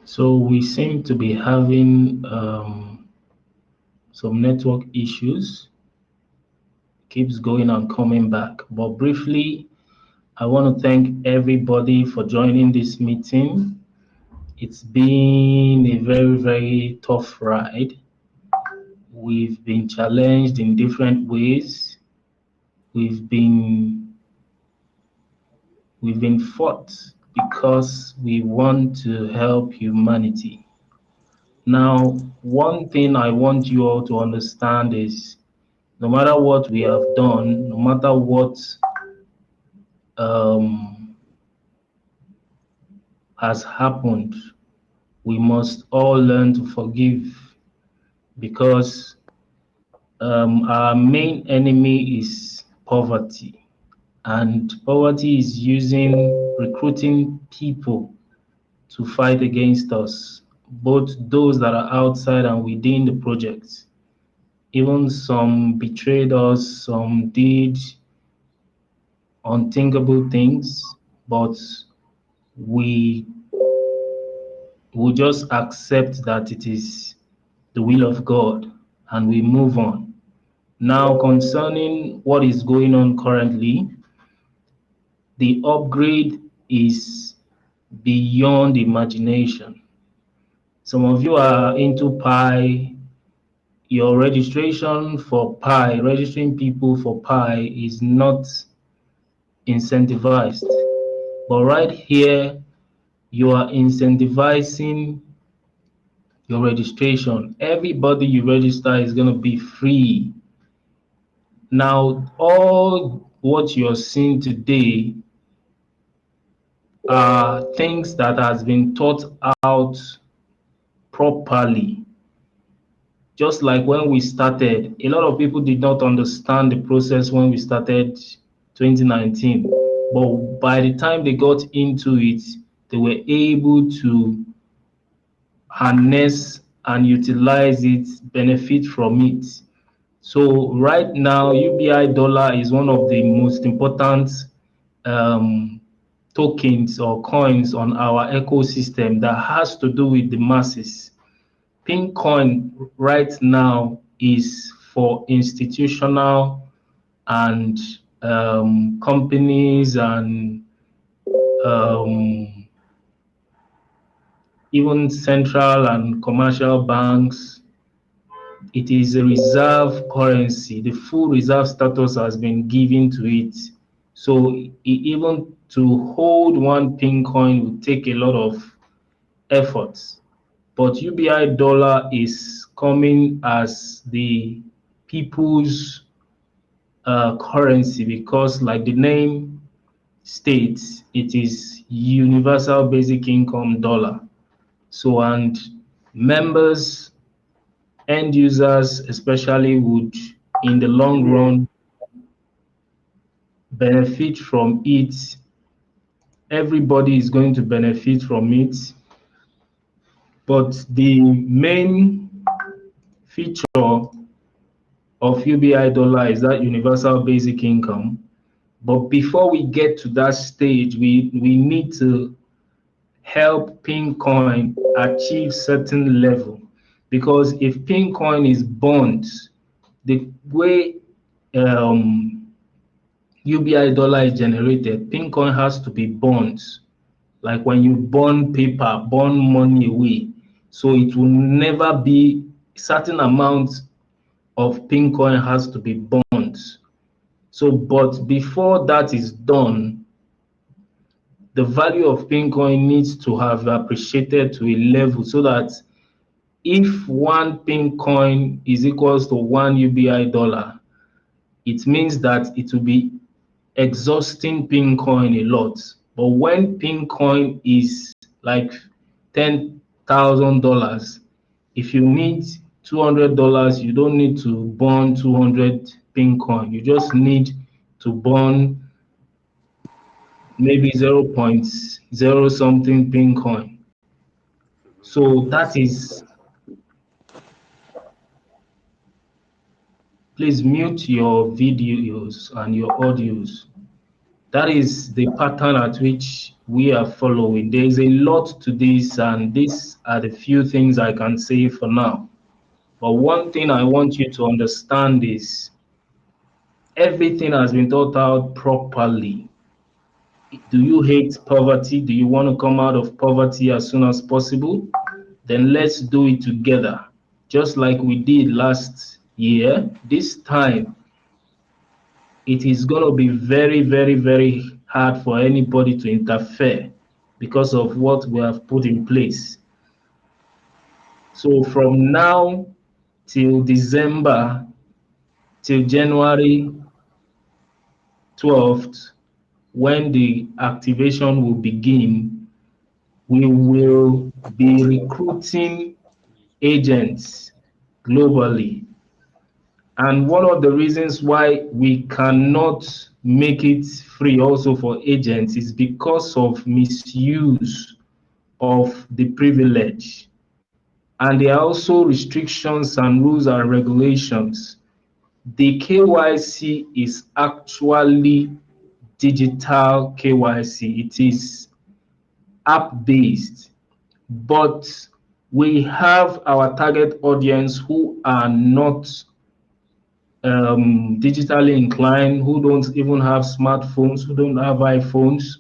So we seem to be having some network issues. Keeps going and coming back. But briefly, I want to thank everybody for joining this meeting. It's been a very, very tough ride. We've been challenged in different ways. We've been fought because we want to help humanity. Now, one thing I want you all to understand is no matter what we have done, no matter what um, has happened, we must all learn to forgive because our main enemy is poverty. And poverty is recruiting people to fight against us, both those that are outside and within the project. Even some betrayed us, some did unthinkable things, but we will just accept that it is the will of God and we move on. Now, concerning what is going on currently, the upgrade is beyond imagination. Some of you are into Pi. Your registration for Pi, registering people for Pi is not incentivized. But right here, you are incentivizing your registration. Everybody you register is going to be free. Now, all what you're seeing today are things that has been taught out properly. Just like when we started, a lot of people did not understand the process when we started 2019. But by the time they got into it, they were able to harness and utilize it, benefit from it. So right now, UBI dollar is one of the most important um, tokens or coins on our ecosystem that has to do with the masses. Pincoin right now is for institutional and companies and um, even central and commercial banks. It is a reserve currency. The full reserve status has been given to it. So even to hold one Pincoin will take a lot of efforts. But UBI dollar is coming as the people's currency because, like the name states, it is universal basic income dollar. So, and members, end users especially, would in the long run benefit from it. Everybody is going to benefit from it. But the main feature of UBI dollar is that universal basic income. But before we get to that stage, we need to help Pincoin achieve certain level. Because if Pincoin is bond, the way UBI dollar is generated, Pincoin has to be bonds. Like when you bond paper, bond money away. So it will never be certain amount of Pincoin has to be bonds. So, but before that is done, the value of Pincoin needs to have appreciated to a level so that if one Pincoin is equals to one UBI dollar, it means that it will be exhausting Pincoin a lot. But when Pincoin is like $10,000, if you need $200, you don't need to burn 200 Pincoin. You just need to burn maybe 0.0 something Pincoin. So that is, please mute your videos and your audios. That is the pattern at which we are following. There is a lot to this, and these are the few things I can say for now. But one thing I want you to understand is everything has been thought out properly. Do you hate poverty? Do you want to come out of poverty as soon as possible? Then let's do it together. Just like we did last year, this time it is going to be very, very, very hard for anybody to interfere because of what we have put in place. So from now till December, till January 12th, when the activation will begin, we will be recruiting agents globally. And one of the reasons why we cannot make it free also for agents is because of misuse of the privilege. And there are also restrictions and rules and regulations. The KYC is actually digital KYC. It is app-based, but we have our target audience who are not digitally inclined, who don't even have smartphones, who don't have iPhones.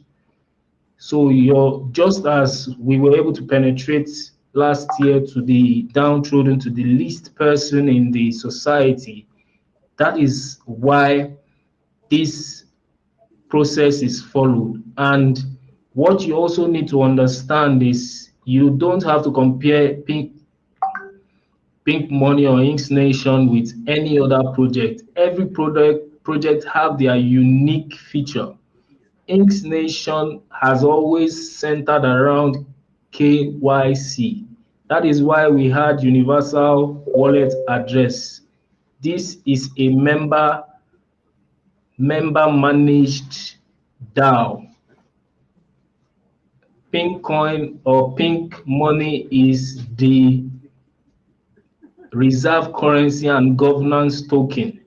So you're just as we were able to penetrate last year to the downtrodden, to the least person in the society. That is why this process is followed. And what you also need to understand is you don't have to compare Pink Money or Inksnation with any other project. Every project have their unique feature. Inksnation has always centered around KYC. That is why we had universal wallet address. This is a member managed DAO. Pink coin or pink money is the reserve currency and governance token.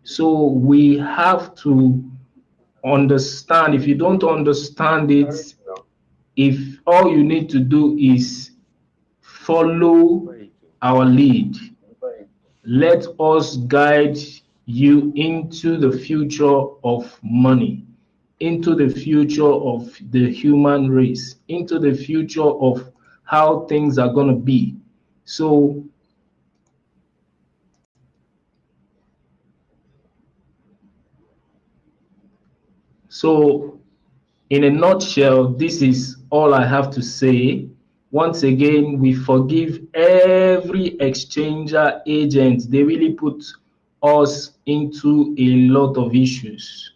So we have to understand. If you don't understand it, if all you need to do is follow our lead, let us guide you into the future of money, into the future of the human race, into the future of how things are going to be. So in a nutshell, this is all I have to say. Once again, we forgive every exchanger agent. They really put us into a lot of issues.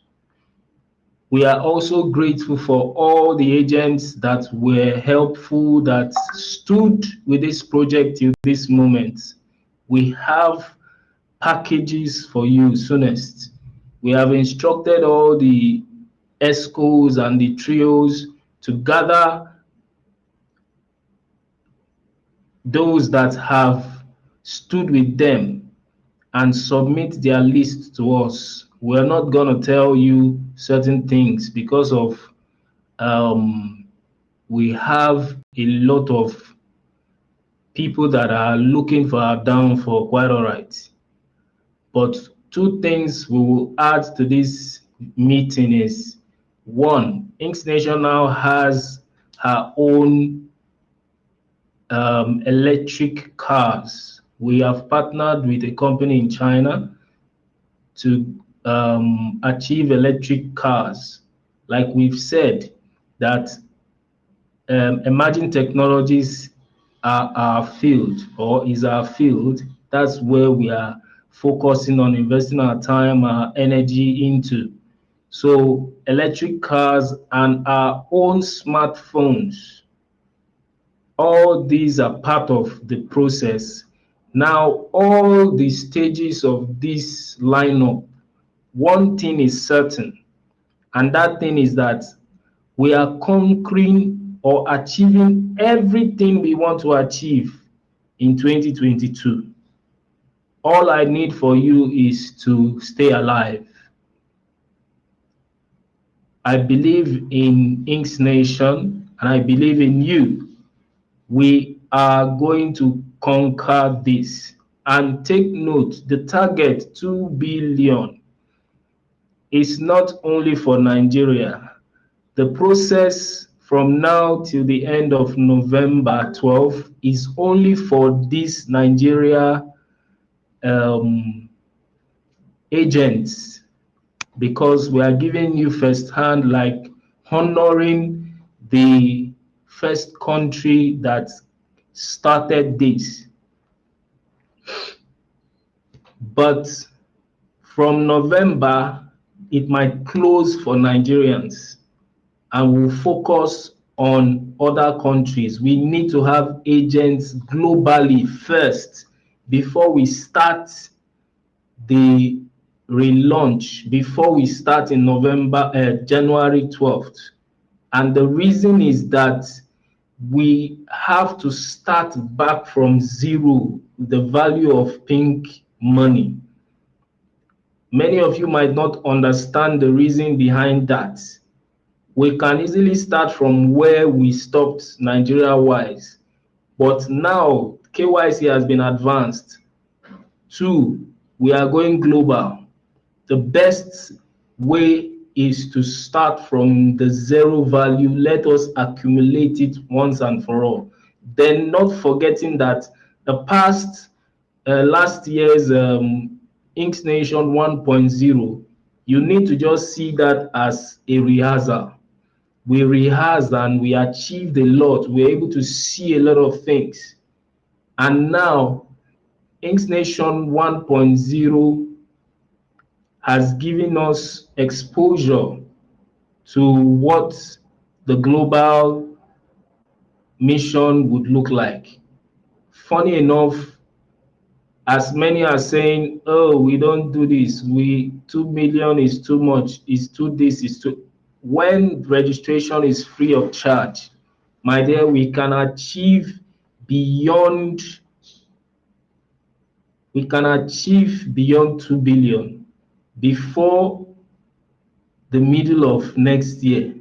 We are also grateful for all the agents that were helpful, that stood with this project till this moment. We have packages for you soonest. We have instructed all the ESCOs and the trios to gather those that have stood with them and submit their list to us. We're not going to tell you certain things because of we have a lot of people that are looking for our downfall, quite all right. But two things we will add to this meeting is one, Inksnation now has her own electric cars. We have partnered with a company in China to achieve electric cars. Like we've said, that emerging technologies are our field or is our field. That's where we are focusing on investing our time, our energy into. So electric cars and our own smartphones, all these are part of the process. Now, all the stages of this lineup, one thing is certain, and that thing is that we are conquering or achieving everything we want to achieve in 2022. All I need for you is to stay alive. I believe in Inksnation and I believe in you. We are going to conquer this. And take note, the target 2 billion is not only for Nigeria. The process from now till the end of November 12 is only for these Nigeria um, agents, because we are giving you first hand, like honoring the first country that started this. But from November, it might close for Nigerians and we'll focus on other countries. We need to have agents globally first before we start the relaunch, before we start in January 12th. And the reason is that we have to start back from zero, the value of pink money. Many of you might not understand the reason behind that. We can easily start from where we stopped Nigeria-wise, but now KYC has been advanced. Two, we are going global. The best way is to start from the zero value. Let us accumulate it once and for all. Then not forgetting that the past, last year's Inksnation 1.0, you need to just see that as a rehearsal. We rehearsed and we achieved a lot. We're able to see a lot of things. And now, Inksnation 1.0 has given us exposure to what the global mission would look like. Funny enough, as many are saying, oh, we don't do this, 2 million is too much, is too this, is too. When registration is free of charge, my dear, we can achieve beyond 2 billion before the middle of next year.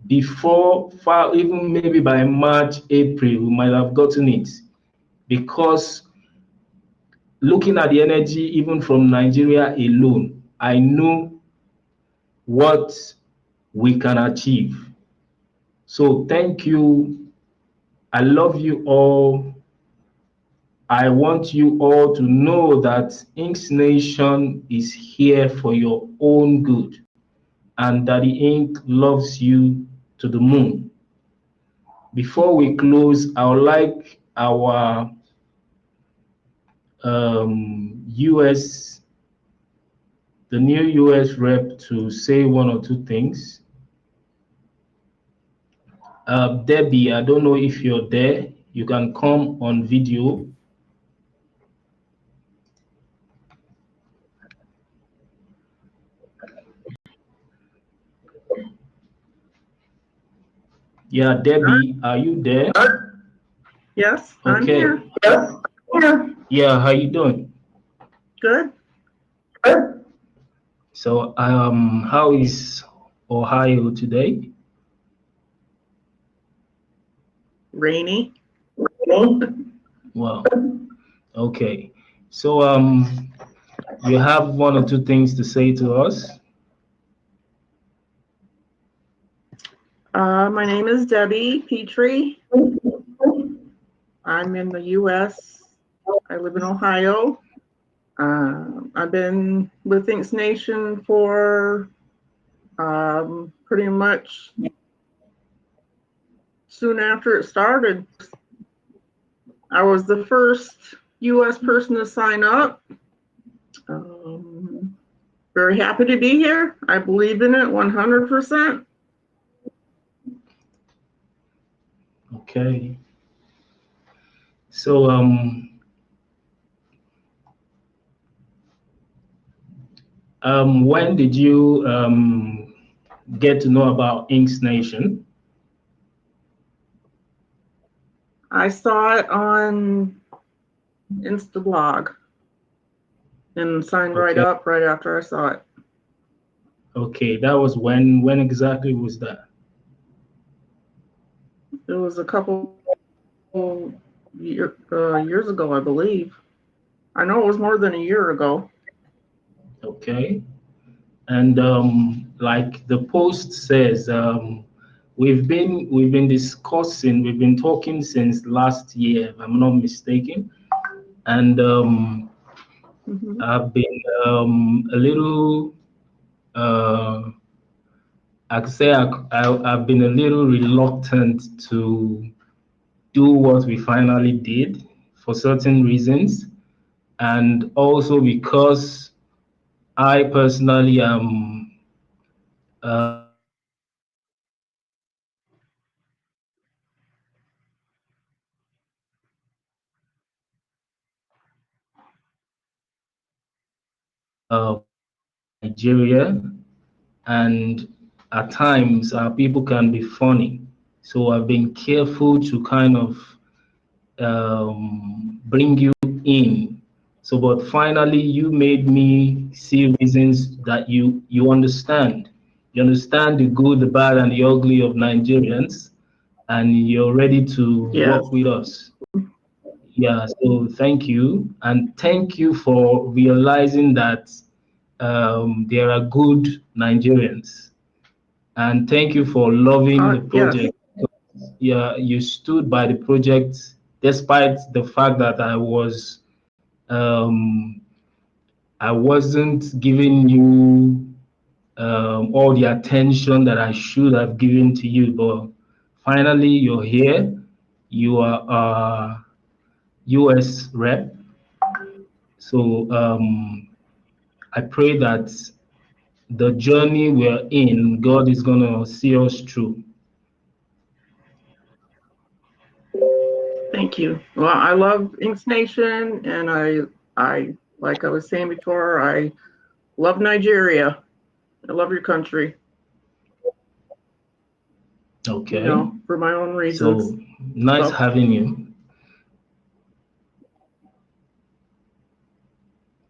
Before far, even maybe by March, April, we might have gotten it, because looking at the energy even from Nigeria alone, I know what we can achieve. So thank you. I love you all. I want you all to know that Inksnation is here for your own good, and Daddy Ink loves you to the moon. Before we close, I would like our US, the new US rep, to say one or two things. Debbie, I don't know if you're there. You can come on video. Yeah, Debbie, are you there? Yes, I'm Okay. here. Yeah, how you doing? Good. So, how is Ohio today? Rainy. Wow. Okay. So, you have one or two things to say to us? My name is Debbie Petrie. I'm in the U.S. I live in Ohio. I've been with Inksnation for pretty much soon after it started. I was the first U.S. person to sign up. Very happy to be here. I believe in it 100%. Okay. So, when did you get to know about Inksnation? I saw it on Instablog and signed right up right after I saw it. Okay, that was when. When exactly was that? It was a couple years ago, I believe. I know it was more than a year ago. Okay. And like the post says, we've been discussing, we've been talking since last year, if I'm not mistaken. And Hmm. I've been a little, uh, I could say I've been a little reluctant to do what we finally did for certain reasons, and also because I personally am Nigeria, and at times people can be funny. So I've been careful to kind of bring you in. So, but finally, you made me see reasons that you understand. You understand the good, the bad, and the ugly of Nigerians, and you're ready to Yes. work with us. Yeah. So thank you, and thank you for realizing that there are good Nigerians, and thank you for loving the Yes. project. Yeah, you stood by the project despite the fact that um, I wasn't giving you all the attention that I should have given to you. But finally, you're here. You are a US rep. So I pray that the journey we're in, God is going to see us through. Thank you. Well, I love Inksnation, and I, like I was saying before, I love Nigeria. I love your country. Okay. For my own reasons. So nice So, having you.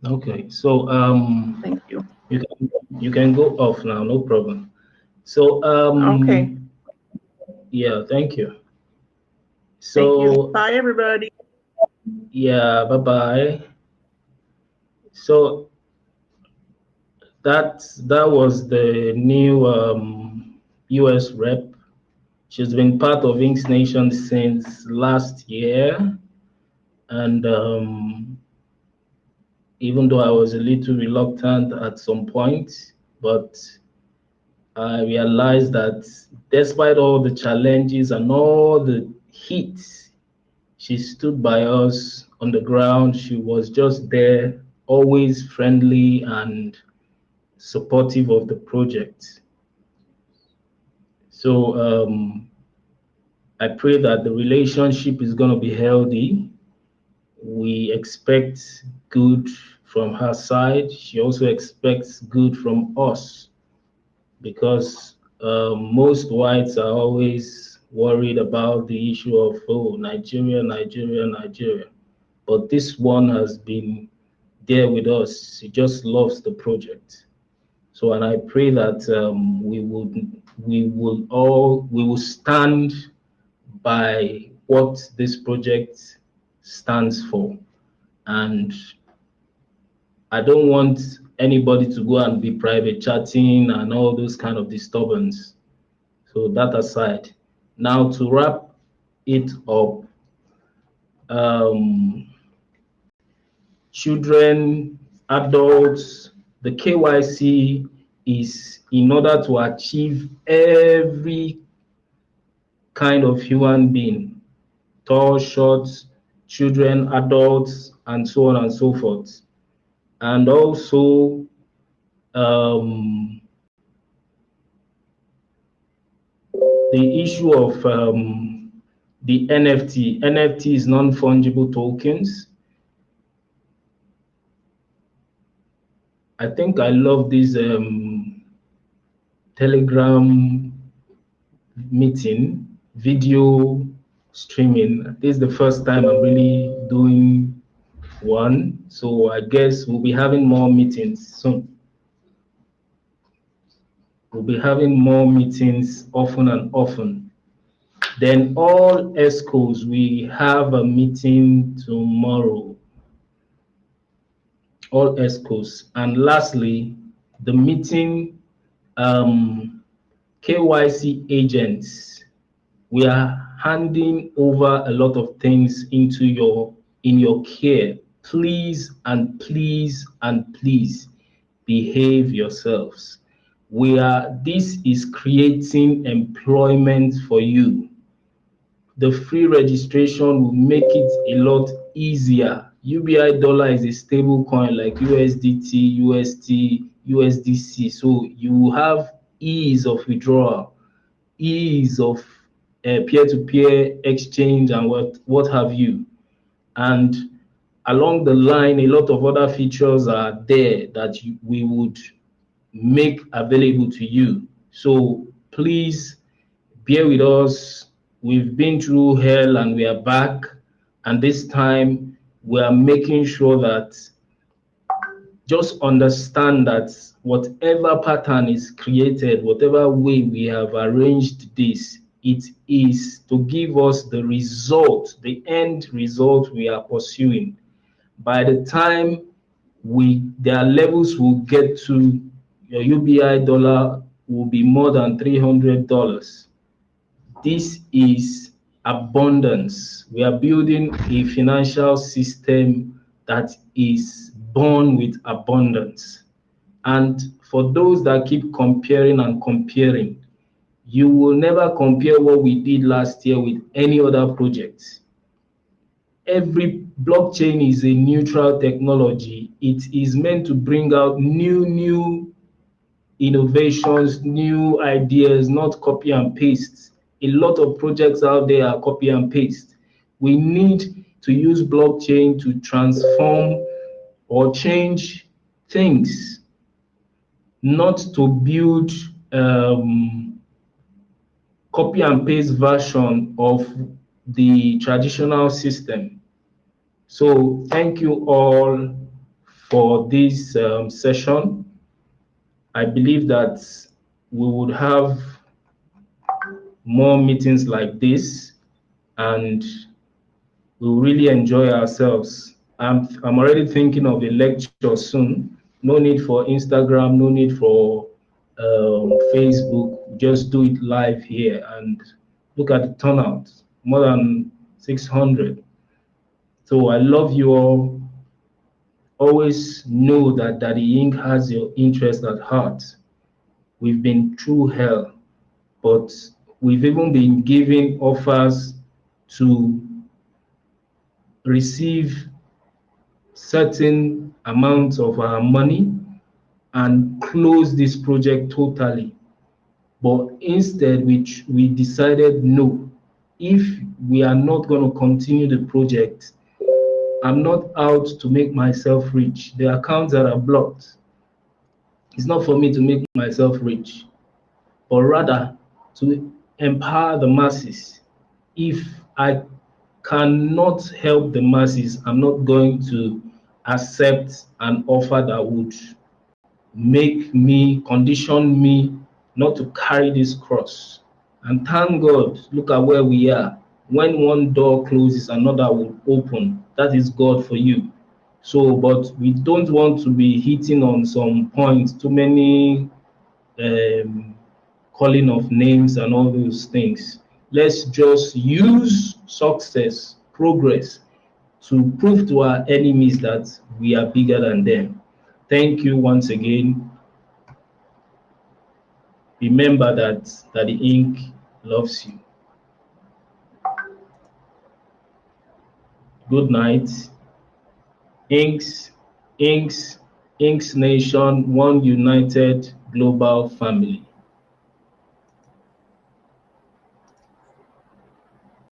Okay. So thank you. you can go off now, no problem. So Okay. yeah, thank you. Thank you. So Bye, everybody. yeah, bye bye. So that was the new US rep. She's been part of Inksnation since last year, and even though I was a little reluctant at some point, but I realized that despite all the challenges and all the heat, she stood by us on the ground. She was just there, always friendly and supportive of the project. So I pray that the relationship is going to be healthy. We expect good from her side. She also expects good from us because most whites are always worried about the issue of, oh, Nigeria, Nigeria, Nigeria. But this one has been there with us. He just loves the project. So, and I pray that we will stand by what this project stands for, and I don't want anybody to go and be private chatting and all those kind of disturbance. So that aside, now to wrap it up, um, children, adults, the KYC is in order to achieve every kind of human being, tall, short, children, adults, and so on and so forth. And also, um, the issue of the NFT is non-fungible tokens. I think I love this Telegram meeting, video streaming. This is the first time I'm really doing one. So I guess we'll be having more meetings soon. We'll be having more meetings often and often. Then all ESCOs, we have a meeting tomorrow. All ESCOs. And lastly, the meeting KYC agents. We are handing over a lot of things into in your care. Please and please and please behave yourselves. This is creating employment for you. The free registration will make it a lot easier. UBI dollar is a stable coin like USDT, UST, USDC. So you have ease of withdrawal, ease of peer-to-peer exchange and what have you. And along the line, a lot of other features are there that we would make available to you. So please bear with us. We've been through hell and we are back. And this time we are making sure that just understand that whatever pattern is created, whatever way we have arranged this, it is to give us the result, the end result we are pursuing. By the time their levels will get to, your UBI dollar will be more than $300. This is abundance. We are building a financial system that is born with abundance. And for those that keep comparing and comparing, you will never compare what we did last year with any other project. Every blockchain is a neutral technology. It is meant to bring out new innovations, new ideas, not copy and paste. A lot of projects out there are copy and paste. We need to use blockchain to transform or change things, not to build copy and paste version of the traditional system. So thank you all for this session. I believe that we would have more meetings like this and we'll really enjoy ourselves. I'm already thinking of a lecture soon. No need for Instagram, no need for Facebook. Just do it live here and look at the turnout, more than 600. So I love you all. Always know that Daddy Ink has your interest at heart. We've been through hell, but we've even been giving offers to receive certain amounts of our money and close this project totally. But instead, we decided no, if we are not going to continue the project, I'm not out to make myself rich. The accounts that are blocked, it's not for me to make myself rich, but rather to empower the masses. If I cannot help the masses, I'm not going to accept an offer that would condition me not to carry this cross. And thank God, look at where we are. When one door closes, another will open. That is God for you. So, but we don't want to be hitting on some points, too many calling of names and all those things. Let's just use success, progress, to prove to our enemies that we are bigger than them. Thank you once again. Remember that the ink loves you. Good night. Inksnation, one united global family.